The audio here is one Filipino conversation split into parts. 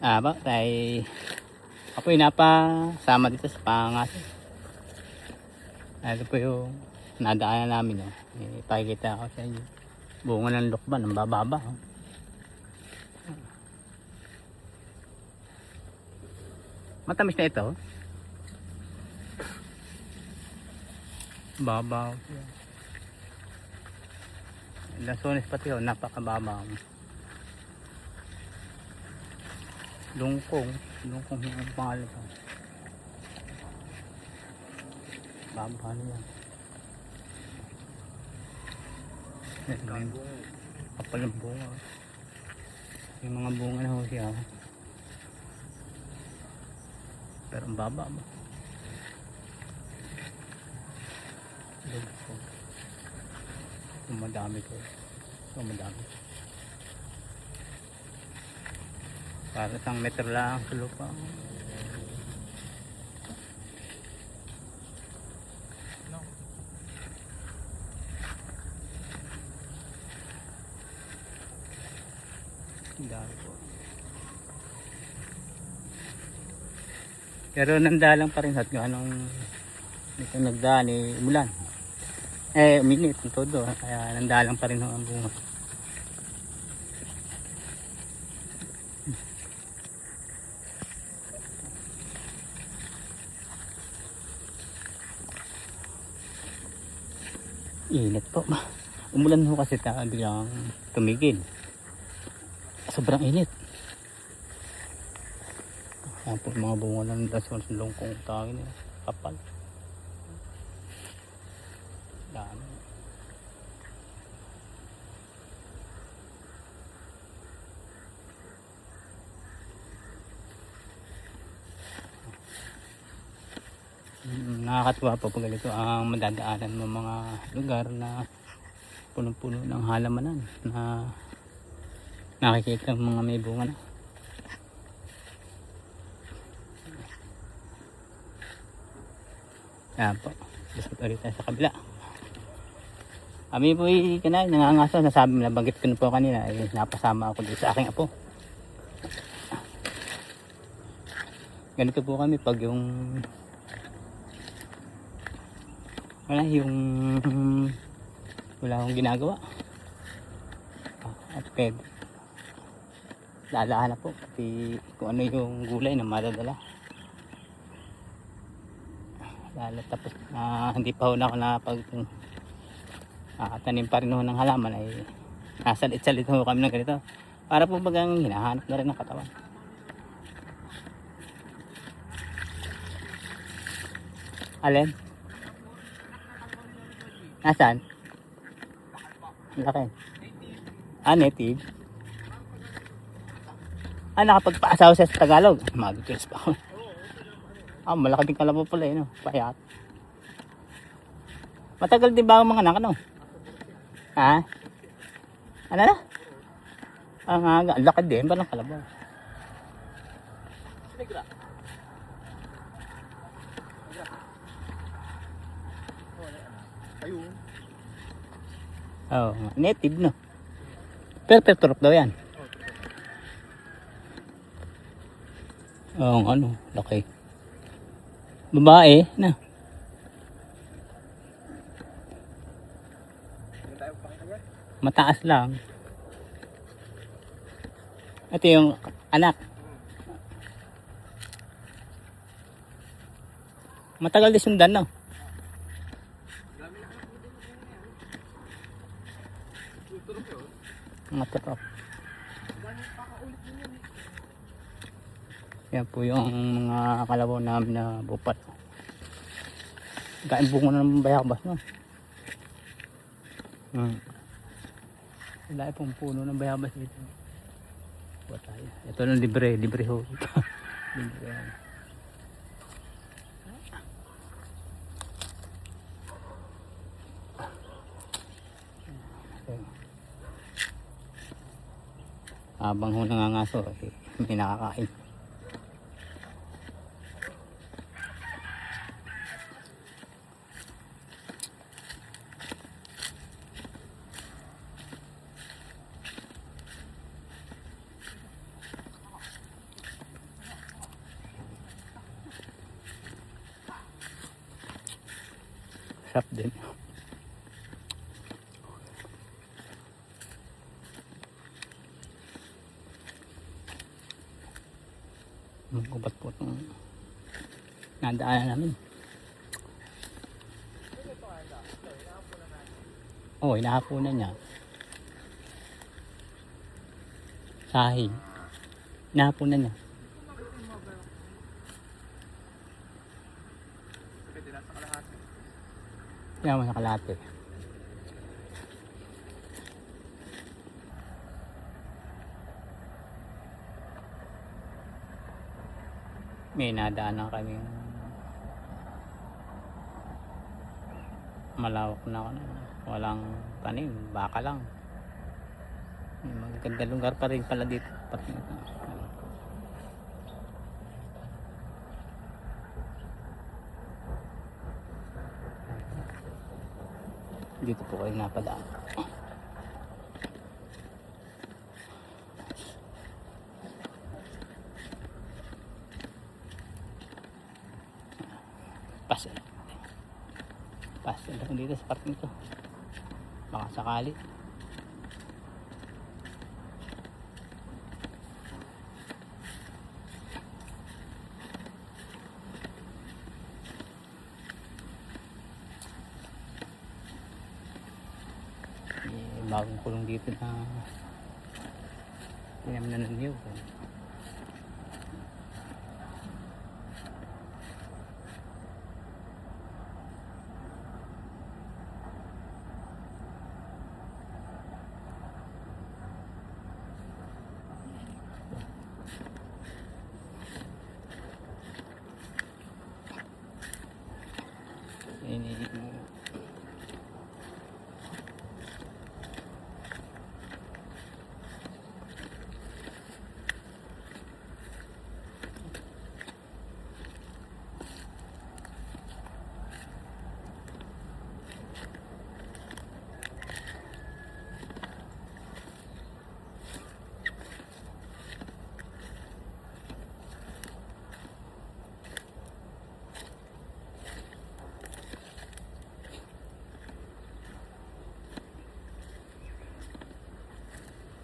Ba, ay ako'y napasama dito sa pangaso. Ito po yung nadaanan namin. Ipakikita ko sa inyo. Bunga ng lukban, ang bababa. Matamis na ito. Babaw. Lasones pati yun, napakababaw. Lungkong yung pangalan ko. Babaw yan. Kapal ng bunga. Yung mga bunga na ho siya. Pero ang baba ba? Madami ko. Madami. Para isang metro lang sa lupa. Dami po. Pero nandalang pa rin at anong ito nagdaan umulan. Uminit ang todo. Kaya nandalang pa rin ang bunga. Init po. Umulan ho kasi biglang tumigil. Sobrang init. Yan po mga bunga ng lasyon sa lungkong tawag nila. Kapal. Dami. Nakakatuwa po pag ganito ang madadaanan ng mga lugar na punong-puno ng halamanan na nakikita ng mga may bunga na. Yan po. Gusto ulit tayo sa kabila. Kami po kinain, nangangaso. Nasabi, nabanggit ko na po kanina. Napasama ako dito sa aking apo. Ganito po kami pag yung wala akong ginagawa. At pwede. Lalahan na po. Pati kung ano yung gulay na madadala. Tapos hindi pa ho na ako tanim pa rin ho ng halaman ay nasalit-salit ho kami ng ganito para po bagang hinahanap na rin ng katawan. Alin? Nasaan? Laki. Native. Nakapagpaasawa sa Tagalog. Mag-dress pa ako. Malaki din kalabaw pala no? Payat. Matagal din ba ang mga anak no? Ha? Ano na? Ang laki din ba ng kalabaw? Native no? Pero turok daw yan. Laki. Babae na. Mataas lang. Ito yung anak. Matagal din sundan no. Maturok. Yan po yung mga kalabaw namin na bupat. Kain bunga ng bayabas no. Wala pong puno ng bayabas dito. Tayo. Ito ng libre ho. Libre yan. Habang ho nangangaso, may nakakain. Sarap din. Magkubat po itong nadaanan namin. Oo, inahapunan niya. Sahig. Inahapunan niya. Kaya mo sa kalate. May nadaanan kami malawak na walang tanim, baka lang. May maganda lugar pa rin pala dito. Dito po kayo napadaan. Pasal lang dito sa parking to. Baka sakali. Bagong kulong dito na tinam na ng niyog.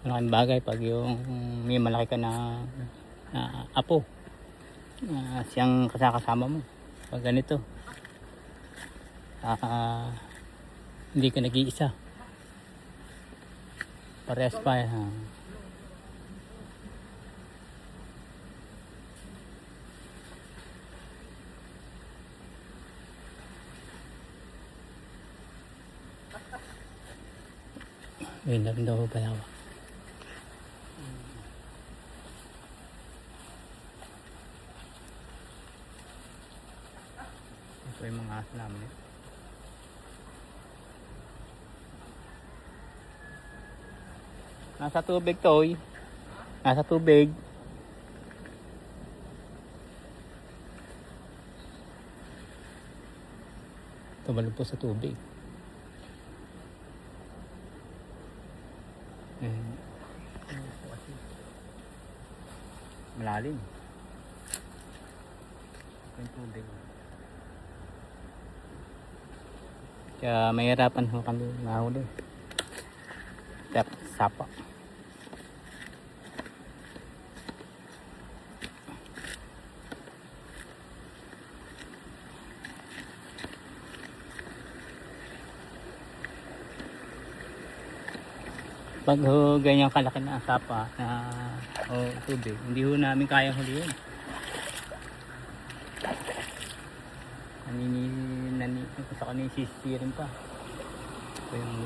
Malaking bagay pag yung may malaki ka na apo siyang kasama mo pag ganito hindi ka nag-iisa, parehas pa yun lang daw pala. Ito yung mga aso namin. Nasa tubig to, oy. Nasa tubig. Tumalog po sa tubig. Malalim. Yung tubig. Kaya mahirapan ho kami mahuli. Sapa. Pag ho ganyan kalaki na sapa na tubig, hindi ho namin kayang hulihin. Sa kanina sisisirin pa. Ito yung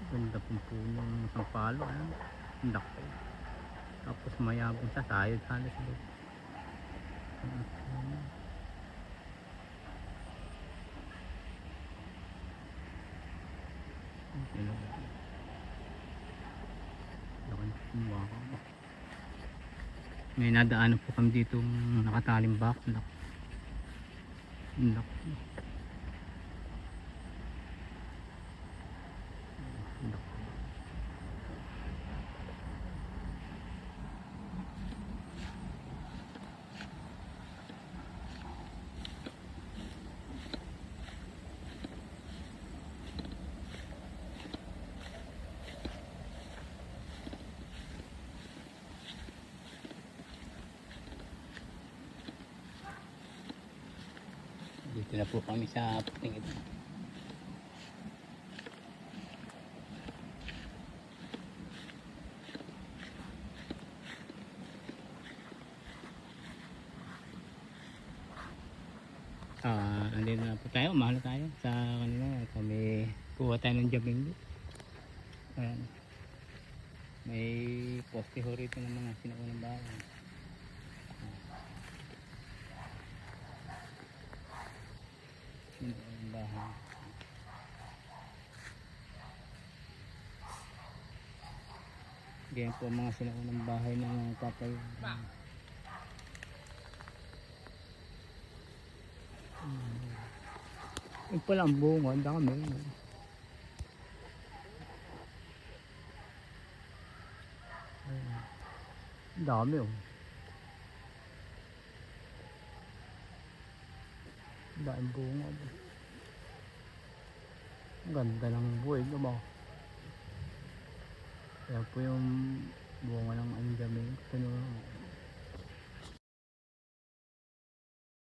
Ganda pong puno ng sampalo. Ayan. Ang laki. Tapos mayabong siya. Sayod halos doon. May nadaanan po kami dito nakataling baklak. Ang laki. Ang laki. Dito na po kami sa puting ito. Andito na po tayo, mahalo tayo sa kanila. Kami kuha tayo ng jabing. Ayan. May poste ho rito ng mga sinaunang bahay. Sinaunang bahay. Ganyan po ang mga sinaunang bahay ng tatay. Yung pala ang bunga, ang dami. Ang dami oh. Ang daming bunga. Ang ganda ng buhay ba? Kaya po yung bunga ng anjaming. Ito